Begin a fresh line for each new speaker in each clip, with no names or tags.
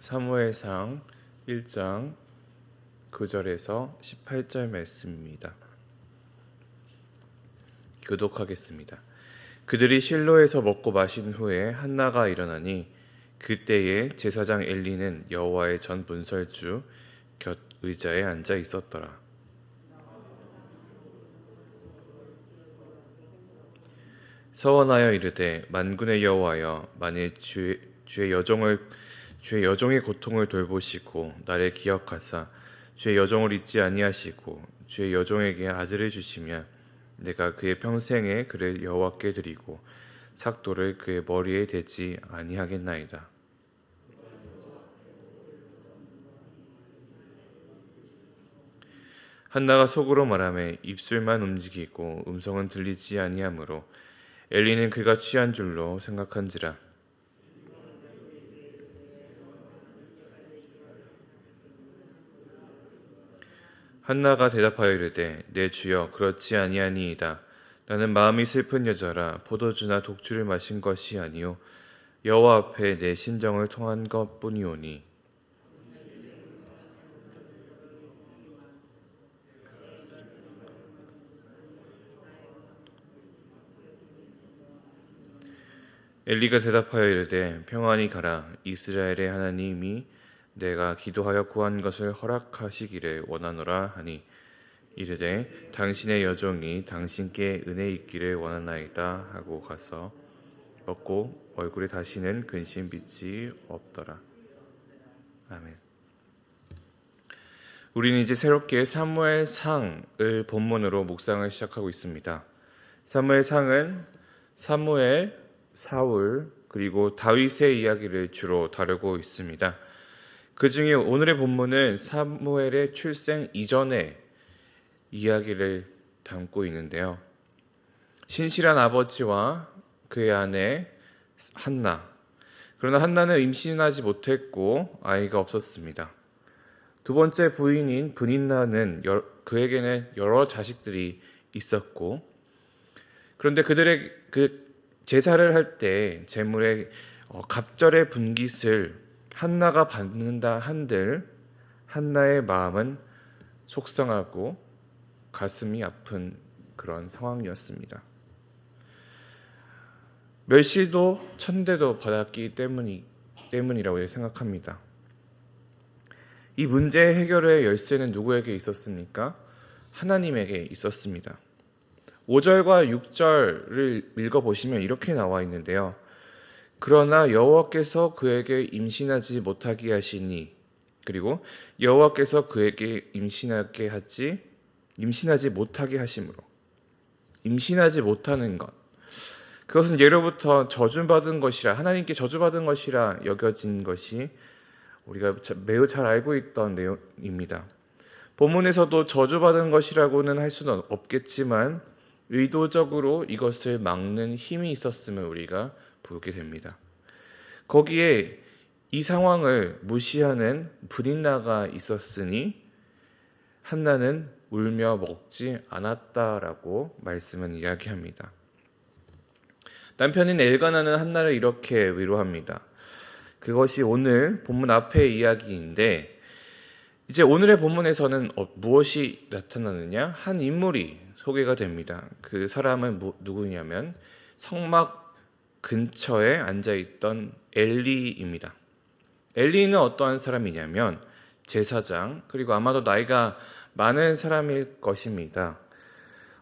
사무엘상 1장 9절에서 18절 말씀입니다. 교독하겠습니다. 그들이 실로에서 먹고 마신 후에 한나가 일어나니 그때에 제사장 엘리는 여호와의 전 문설주 곁 의자에 앉아 있었더라. 서원하여 이르되 만군의 여호와여, 만일 주의 여종의 고통을 돌보시고 나를 기억하사 주의 여종을 잊지 아니하시고 주의 여종에게 아들을 주시면 내가 그의 평생에 그를 여호와께 드리고 삭도를 그의 머리에 대지 아니하겠나이다. 한나가 속으로 말하매 입술만 움직이고 음성은 들리지 아니하므로 엘리는 그가 취한 줄로 생각한지라. 한나가 대답하여 이르되 내 주여, 그렇지 아니하니이다. 나는 마음이 슬픈 여자라 포도주나 독주를 마신 것이 아니요 여호와 앞에 내 심정을 통한 것뿐이오니. 엘리가 대답하여 이르되 평안히 가라. 이스라엘의 하나님이 내가 기도하여 구한 것을 허락하시기를 원하노라 하니 이르되 당신의 여종이 당신께 은혜 있기를 원하나이다 하고 가서 먹고 얼굴에 다시는 근심빛이 없더라. 아멘. 우리는 이제 새롭게 사무엘상을 본문으로 묵상을 시작하고 있습니다. 사무엘상은 사무엘, 사울, 그리고 다윗의 이야기를 주로 다루고 있습니다. 그 중에 오늘의 본문은 사무엘의 출생 이전의 이야기를 담고 있는데요. 신실한 아버지와 그의 아내 한나. 그러나 한나는 임신하지 못했고 아이가 없었습니다. 두 번째 부인인 브닌나는 그에게는 여러 자식들이 있었고, 그런데 그들의 그 제사를 할 때 제물의 갑절의 분깃을 한나가 받는다 한들 한나의 마음은 속상하고 가슴이 아픈 그런 상황이었습니다. 멸시도 천대도 받았기 때문이라고 생각합니다. 이 문제의 해결의 열쇠는 누구에게 있었습니까? 하나님에게 있었습니다. 5절과 6절을 읽어보시면 이렇게 나와 있는데요. 그러나 여호와께서 그에게 임신하지 못하게 하시니, 그리고 여호와께서 그에게 임신하지 못하게 하심으로, 임신하지 못하는 것, 그것은 예로부터 저주받은 것이라, 하나님께 저주받은 것이라 여겨진 것이 우리가 매우 잘 알고 있던 내용입니다. 본문에서도 저주받은 것이라고는 할 수는 없겠지만 의도적으로 이것을 막는 힘이 있었음을 우리가 보게 됩니다. 거기에 이 상황을 무시하는 브린나가 있었으니 한나는 울며 먹지 않았다라고 말씀은 이야기합니다. 남편인 엘가나는 한나를 이렇게 위로합니다. 그것이 오늘 본문 앞의 이야기인데, 이제 오늘의 본문에서는 무엇이 나타나느냐? 한 인물이 소개가 됩니다. 그 사람은 누구냐면 성막 근처에 앉아있던 엘리입니다. 엘리는 어떠한 사람이냐면 제사장, 그리고 아마도 나이가 많은 사람일 것입니다.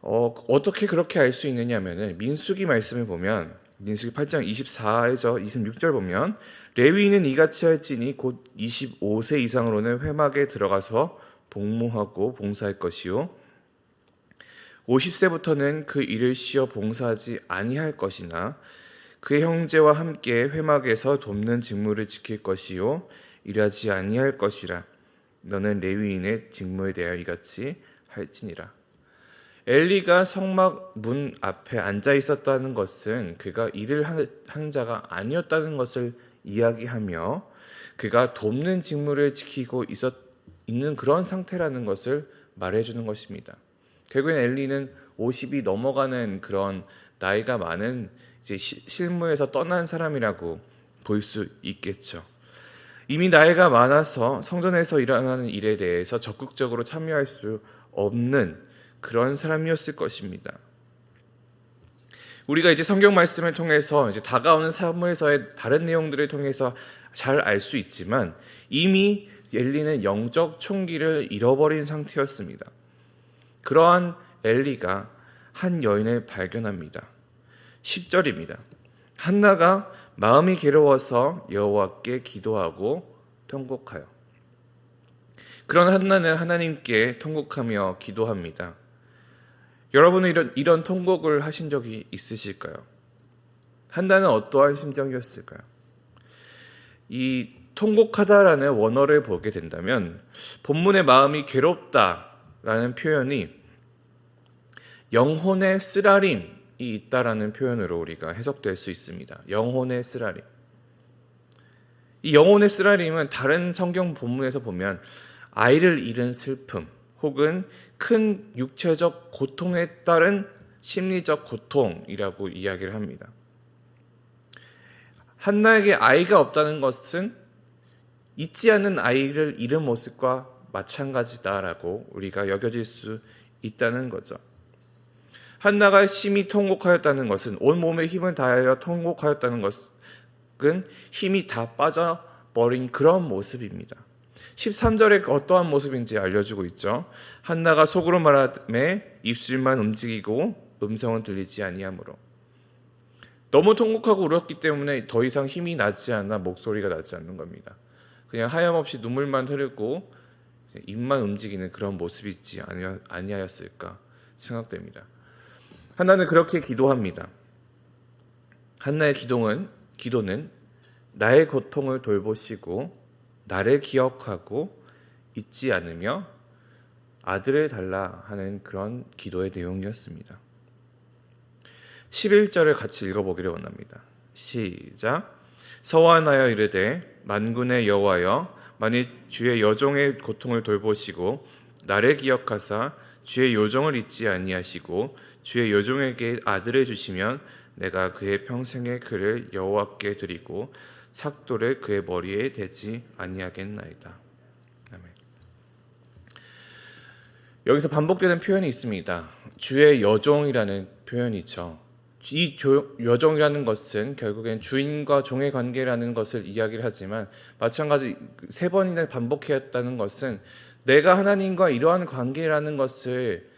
어떻게 그렇게 알 수 있느냐면 민수기 말씀을 보면, 민수기 8장 24에서 26절 보면 레위인은 이같이 할지니 곧 25세 이상으로는 회막에 들어가서 복무하고 봉사할 것이요 50세부터는 그 일을 쉬어 봉사하지 아니할 것이나 그의 형제와 함께 회막에서 돕는 직무를 지킬 것이요 일하지 아니할 것이라. 너는 레위인의 직무에 대하여 이같이 할지니라. 엘리가 성막 문 앞에 앉아 있었다는 것은 그가 일을 하는 자가 아니었다는 것을 이야기하며 그가 돕는 직무를 지키고 있는 그런 상태라는 것을 말해주는 것입니다. 결국엔 엘리는 50이 넘어가는 그런 나이가 많은 이제 실무에서 떠난 사람이라고 볼 수 있겠죠. 이미 나이가 많아서 성전에서 일어나는 일에 대해서 적극적으로 참여할 수 없는 그런 사람이었을 것입니다. 우리가 이제 성경 말씀을 통해서 이제 다가오는 사무엘서의 다른 내용들을 통해서 잘 알 수 있지만 이미 엘리는 영적 총기를 잃어버린 상태였습니다. 그러한 엘리가 한 여인을 발견합니다. 10절입니다. 한나가 마음이 괴로워서 여호와께 기도하고 통곡하여. 그런 한나는 하나님께 통곡하며 기도합니다. 여러분은 이런 통곡을 하신 적이 있으실까요? 한나는 어떠한 심정이었을까요? 이 통곡하다라는 원어를 보게 된다면 본문의 마음이 괴롭다라는 표현이 영혼의 쓰라림이 있다라는 표현으로 우리가 해석될 수 있습니다. 영혼의 쓰라림. 이 영혼의 쓰라림은 다른 성경 본문에서 보면 아이를 잃은 슬픔 혹은 큰 육체적 고통에 따른 심리적 고통이라고 이야기를 합니다. 한나에게 아이가 없다는 것은 잊지 않는 아이를 잃은 모습과 마찬가지다라고 우리가 여겨질 수 있다는 거죠. 한나가 심히 통곡하였다는 것은 온몸에 힘을 다하여 통곡하였다는 것은 힘이 다 빠져버린 그런 모습입니다. 13절에 어떠한 모습인지 알려주고 있죠. 한나가 속으로 말하매 입술만 움직이고 음성은 들리지 아니하므로. 너무 통곡하고 울었기 때문에 더 이상 힘이 나지 않아 목소리가 나지 않는 겁니다. 그냥 하염없이 눈물만 흐르고 입만 움직이는 그런 모습이지 아니하였을까 생각됩니다. 한나는 그렇게 기도합니다. 한나의 기도는 나의 고통을 돌보시고 나를 기억하고 잊지 않으며 아들을 달라 하는 그런 기도의 내용이었습니다. 11절을 같이 읽어보기를 원합니다. 시작. 서원하여 이르되 만군의 여호와여 만일 주의 여종의 고통을 돌보시고 나를 기억하사 주의 요정을 잊지 아니하시고 주의 요정에게 아들을 주시면 내가 그의 평생의 그를 여호와께 드리고 삭도를 그의 머리에 대지 아니하겠나이다. 아멘. 여기서 반복되는 표현이 있습니다. 주의 여종이라는 표현이죠. 이 여종이라는 것은 결국엔 주인과 종의 관계라는 것을 이야기를 하지만 마찬가지 3번이나 반복했다는 것은 내가 하나님과 이러한 관계라는 것을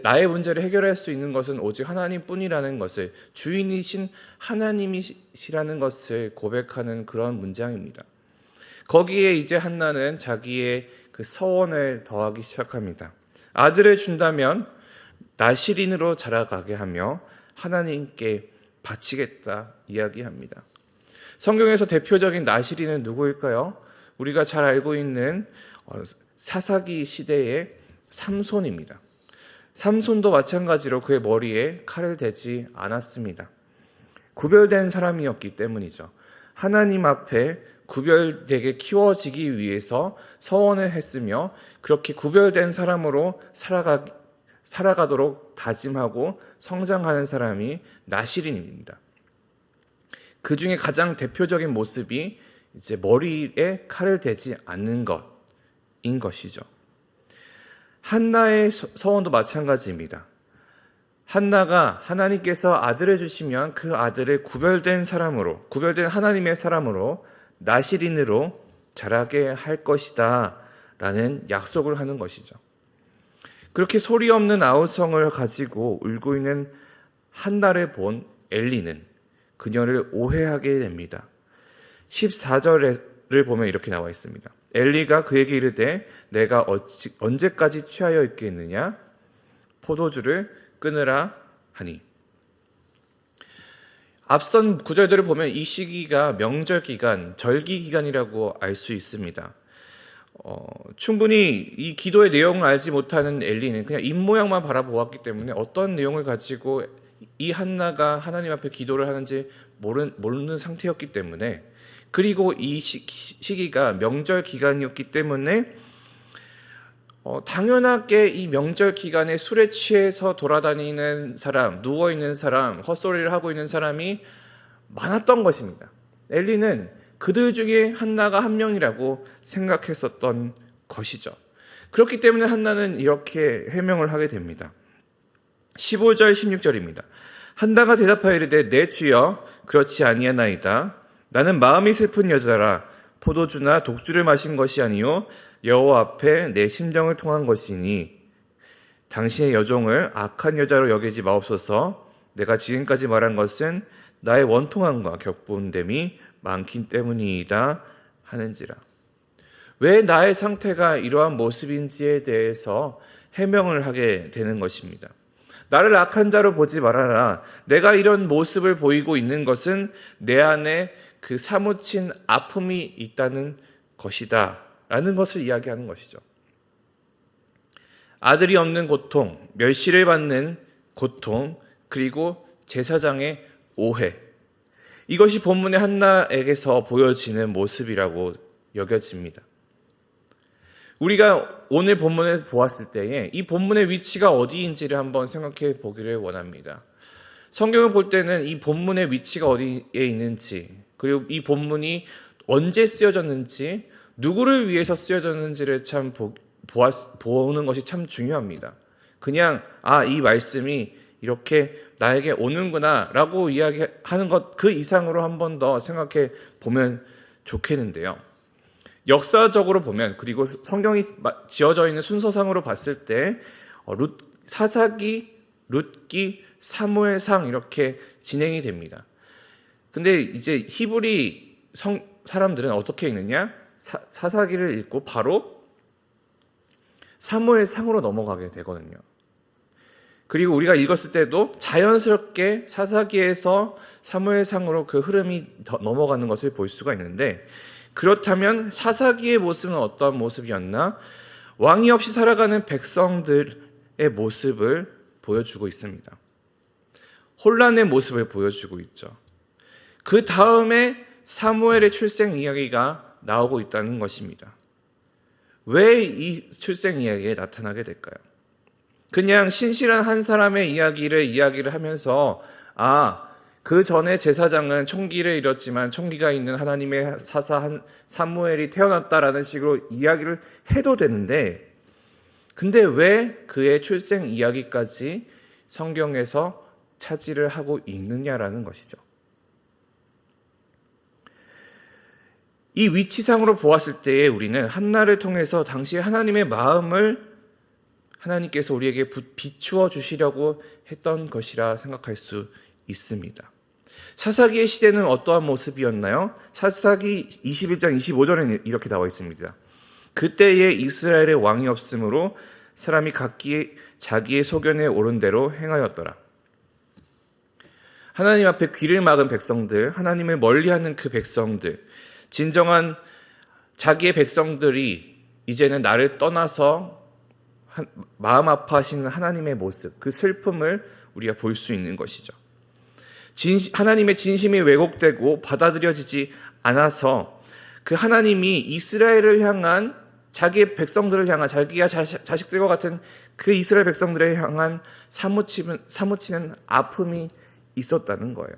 나의 문제를 해결할 수 있는 것은 오직 하나님뿐이라는 것을 주인이신 하나님이시라는 것을 고백하는 그런 문장입니다. 거기에 이제 한나는 자기의 그 서원을 더하기 시작합니다. 아들을 준다면 나실인으로 자라가게 하며 하나님께 바치겠다 이야기합니다. 성경에서 대표적인 나실인은 누구일까요? 우리가 잘 알고 있는 사사기 시대의 삼손입니다. 삼손도 마찬가지로 그의 머리에 칼을 대지 않았습니다. 구별된 사람이었기 때문이죠. 하나님 앞에 구별되게 키워지기 위해서 서원을 했으며 그렇게 구별된 사람으로 살아가도록 다짐하고 성장하는 사람이 나실인입니다. 그 중에 가장 대표적인 모습이 이제 머리에 칼을 대지 않는 것인 것이죠. 한나의 서원도 마찬가지입니다. 한나가 하나님께서 아들을 주시면 그 아들을 구별된 하나님의 사람으로 나실인으로 자라게 할 것이다 라는 약속을 하는 것이죠. 그렇게 소리 없는 아우성을 가지고 울고 있는 한나를 본 엘리는 그녀를 오해하게 됩니다. 14절을 보면 이렇게 나와 있습니다. 엘리가 그에게 이르되 내가 언제까지 취하여 있겠느냐? 포도주를 끊으라 하니. 앞선 구절들을 보면 이 시기가 명절 기간, 절기 기간이라고 알 수 있습니다. 충분히 이 기도의 내용을 알지 못하는 엘리는 그냥 입모양만 바라보았기 때문에 어떤 내용을 가지고 이 한나가 하나님 앞에 기도를 하는지 모르는 상태였기 때문에, 그리고 이 시기가 명절 기간이었기 때문에 당연하게 이 명절 기간에 술에 취해서 돌아다니는 사람, 누워있는 사람, 헛소리를 하고 있는 사람이 많았던 것입니다. 엘리는 그들 중에 한나가 한 명이라고 생각했었던 것이죠. 그렇기 때문에 한나는 이렇게 해명을 하게 됩니다. 15절 16절입니다. 한나가 대답하여 이르되 내 주여 그렇지 아니하나이다. 나는 마음이 슬픈 여자라. 포도주나 독주를 마신 것이 아니요 여호와 앞에 내 심정을 통한 것이니 당신의 여종을 악한 여자로 여기지 마옵소서. 내가 지금까지 말한 것은 나의 원통함과 격분됨이 많기 때문이다 하는지라. 왜 나의 상태가 이러한 모습인지에 대해서 해명을 하게 되는 것입니다. 나를 악한 자로 보지 말아라. 내가 이런 모습을 보이고 있는 것은 내 안에 그 사무친 아픔이 있다는 것이다 라는 것을 이야기하는 것이죠. 아들이 없는 고통, 멸시를 받는 고통, 그리고 제사장의 오해. 이것이 본문의 한나에게서 보여지는 모습이라고 여겨집니다. 우리가 오늘 본문을 보았을 때에 이 본문의 위치가 어디인지를 한번 생각해 보기를 원합니다. 성경을 볼 때는 이 본문의 위치가 어디에 있는지, 그리고 이 본문이 언제 쓰여졌는지, 누구를 위해서 쓰여졌는지를 참 보는 것이 참 중요합니다. 그냥 이 말씀이 이렇게 나에게 오는구나 라고 이야기하는 것 그 이상으로 한 번 더 생각해 보면 좋겠는데요. 역사적으로 보면, 그리고 성경이 지어져 있는 순서상으로 봤을 때 사사기, 룻기, 사무엘상 이렇게 진행이 됩니다. 근데 이제 히브리 사람들은 어떻게 읽느냐? 사사기를 읽고 바로 사무엘상으로 넘어가게 되거든요. 그리고 우리가 읽었을 때도 자연스럽게 사사기에서 사무엘상으로 그 흐름이 넘어가는 것을 볼 수가 있는데, 그렇다면 사사기의 모습은 어떤 모습이었나? 왕이 없이 살아가는 백성들의 모습을 보여주고 있습니다. 혼란의 모습을 보여주고 있죠. 그 다음에 사무엘의 출생 이야기가 나오고 있다는 것입니다. 왜 이 출생 이야기에 나타나게 될까요? 그냥 신실한 한 사람의 이야기를 하면서 그 전에 제사장은 총기를 잃었지만 총기가 있는 하나님의 사사 사무엘이 태어났다라는 식으로 이야기를 해도 되는데, 근데 왜 그의 출생 이야기까지 성경에서 차지를 하고 있느냐라는 것이죠. 이 위치상으로 보았을 때에 우리는 한나를 통해서 당시 하나님의 마음을 하나님께서 우리에게 비추어 주시려고 했던 것이라 생각할 수 있습니다. 사사기의 시대는 어떠한 모습이었나요? 사사기 21장 25절에 이렇게 나와 있습니다. 그때에 이스라엘의 왕이 없으므로 사람이 각기 자기의 소견에 오른 대로 행하였더라. 하나님 앞에 귀를 막은 백성들, 하나님을 멀리하는 그 백성들, 진정한 자기의 백성들이 이제는 나를 떠나서 마음 아파하시는 하나님의 모습, 그 슬픔을 우리가 볼 수 있는 것이죠. 하나님의 진심이 왜곡되고 받아들여지지 않아서 그 하나님이 이스라엘을 향한, 자기의 백성들을 향한, 자기가 자식들과 같은 그 이스라엘 백성들을 향한 사무치는 아픔이 있었다는 거예요.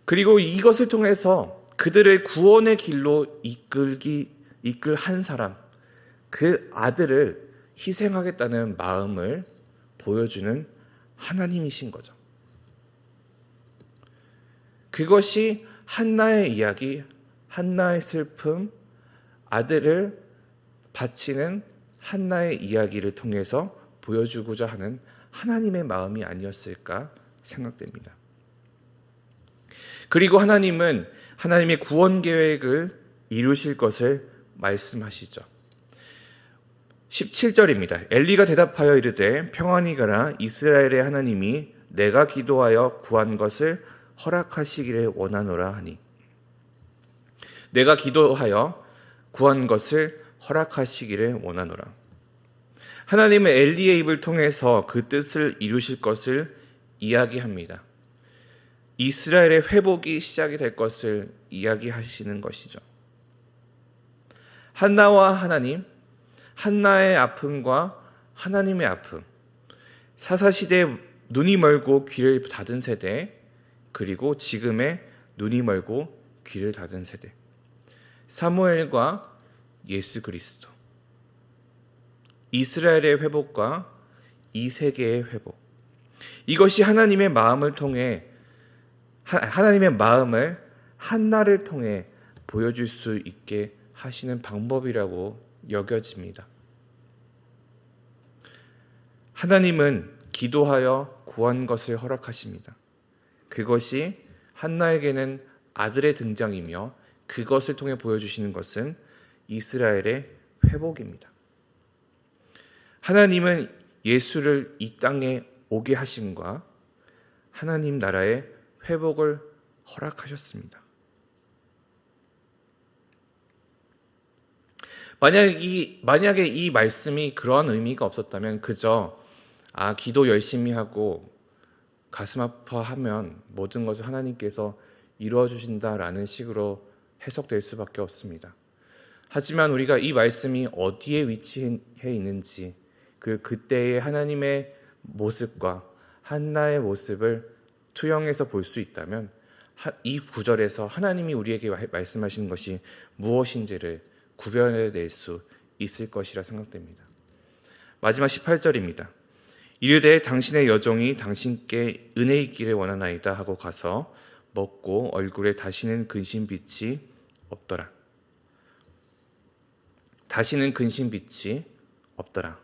그리고 이것을 통해서 그들을 구원의 길로 이끌 한 사람, 그 아들을 희생하겠다는 마음을 보여주는 하나님이신 거죠. 그것이 한나의 이야기, 한나의 슬픔, 아들을 바치는 한나의 이야기를 통해서 보여주고자 하는 하나님의 마음이 아니었을까 생각됩니다. 그리고 하나님은 하나님의 구원 계획을 이루실 것을 말씀하시죠. 17절입니다. 엘리가 대답하여 이르되 평안히 가라. 이스라엘의 하나님이 내가 기도하여 구한 것을 허락하시기를 원하노라 하니. 내가 기도하여 구한 것을 허락하시기를 원하노라. 하나님은 엘리의 입을 통해서 그 뜻을 이루실 것을 이야기합니다. 이스라엘의 회복이 시작이 될 것을 이야기하시는 것이죠. 한나와 하나님, 한나의 아픔과 하나님의 아픔, 사사시대에 눈이 멀고 귀를 닫은 세대, 그리고 지금의 눈이 멀고 귀를 닫은 세대. 사무엘과 예수 그리스도. 이스라엘의 회복과 이 세계의 회복. 이것이 하나님의 마음을 통해 하나님의 마음을 한나를 통해 보여줄 수 있게 하시는 방법이라고 여겨집니다. 하나님은 기도하여 구한 것을 허락하십니다. 그것이 한나에게는 아들의 등장이며 그것을 통해 보여주시는 것은 이스라엘의 회복입니다. 하나님은 예수를 이 땅에 오게 하심과 하나님 나라의 회복을 허락하셨습니다. 만약에 이 말씀이 그러한 의미가 없었다면 그저 기도 열심히 하고 가슴 아파하면 모든 것을 하나님께서 이루어 주신다라는 식으로 해석될 수밖에 없습니다. 하지만 우리가 이 말씀이 어디에 위치해 있는지 그때의 하나님의 모습과 한나의 모습을 투영해서 볼 수 있다면 이 구절에서 하나님이 우리에게 말씀하시는 것이 무엇인지를 구별해낼 수 있을 것이라 생각됩니다. 마지막 18절입니다. 이르되 당신의 여종이 당신께 은혜 있기를 원하나이다 하고 가서 먹고 얼굴에 다시는 근심빛이 없더라. 다시는 근심빛이 없더라.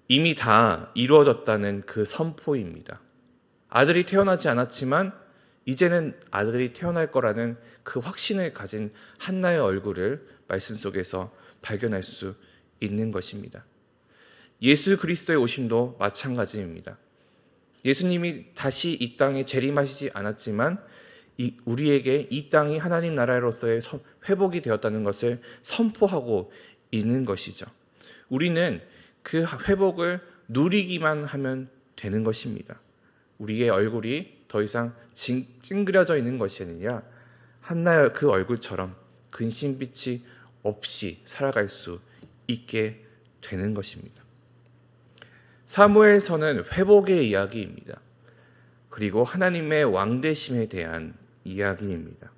이미 다 이루어졌다는 그 선포입니다. 아들이 태어나지 않았지만 이제는 아들이 태어날 거라는 그 확신을 가진 한나의 얼굴을 말씀 속에서 발견할 수 있는 것입니다. 예수 그리스도의 오심도 마찬가지입니다. 예수님이 다시 이 땅에 재림하시지 않았지만 우리에게 이 땅이 하나님 나라로서의 회복이 되었다는 것을 선포하고 있는 것이죠. 우리는 그 회복을 누리기만 하면 되는 것입니다. 우리의 얼굴이 더 이상 찡그려져 있는 것이 아니라 한나의 그 얼굴처럼 근심빛이 없이 살아갈 수 있게 되는 것입니다. 사무엘서는 회복의 이야기입니다. 그리고 하나님의 왕되심에 대한 이야기입니다.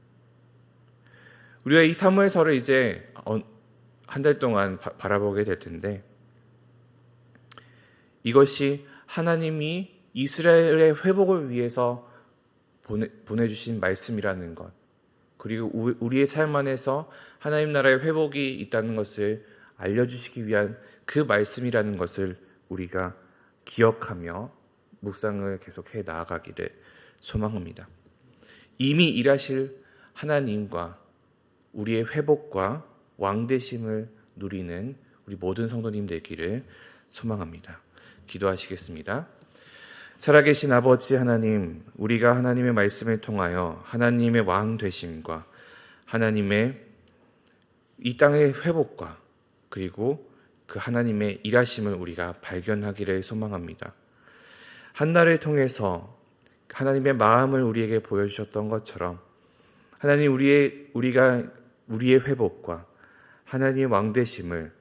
우리가 이 사무엘서를 이제 한 달 동안 바라보게 될 텐데 이것이 하나님이 이스라엘의 회복을 위해서 보내주신 말씀이라는 것, 그리고 우리의 삶 안에서 하나님 나라의 회복이 있다는 것을 알려주시기 위한 그 말씀이라는 것을 우리가 기억하며 묵상을 계속해 나아가기를 소망합니다. 이미 일하실 하나님과 우리의 회복과 왕되심을 누리는 우리 모든 성도님 되기를 소망합니다. 기도하시겠습니다. 살아계신 아버지 하나님, 우리가 하나님의 말씀을 통하여 하나님의 왕 되심과 하나님의 이 땅의 회복과 그리고 그 하나님의 일하심을 우리가 발견하기를 소망합니다. 한나를 통해서 하나님의 마음을 우리에게 보여주셨던 것처럼 하나님 우리가 우리의 회복과 하나님의 왕 되심을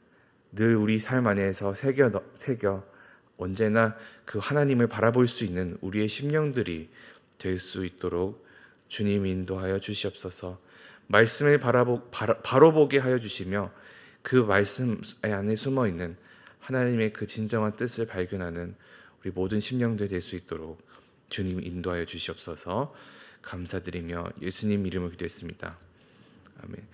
늘 우리 삶 안에서 새겨 언제나 그 하나님을 바라볼 수 있는 우리의 심령들이 될 수 있도록 주님 인도하여 주시옵소서. 말씀을 바로 보게 하여 주시며 그 말씀 안에 숨어 있는 하나님의 그 진정한 뜻을 발견하는 우리 모든 심령들 될 수 있도록 주님 인도하여 주시옵소서. 감사드리며 예수님 이름으로 기도했습니다. 아멘.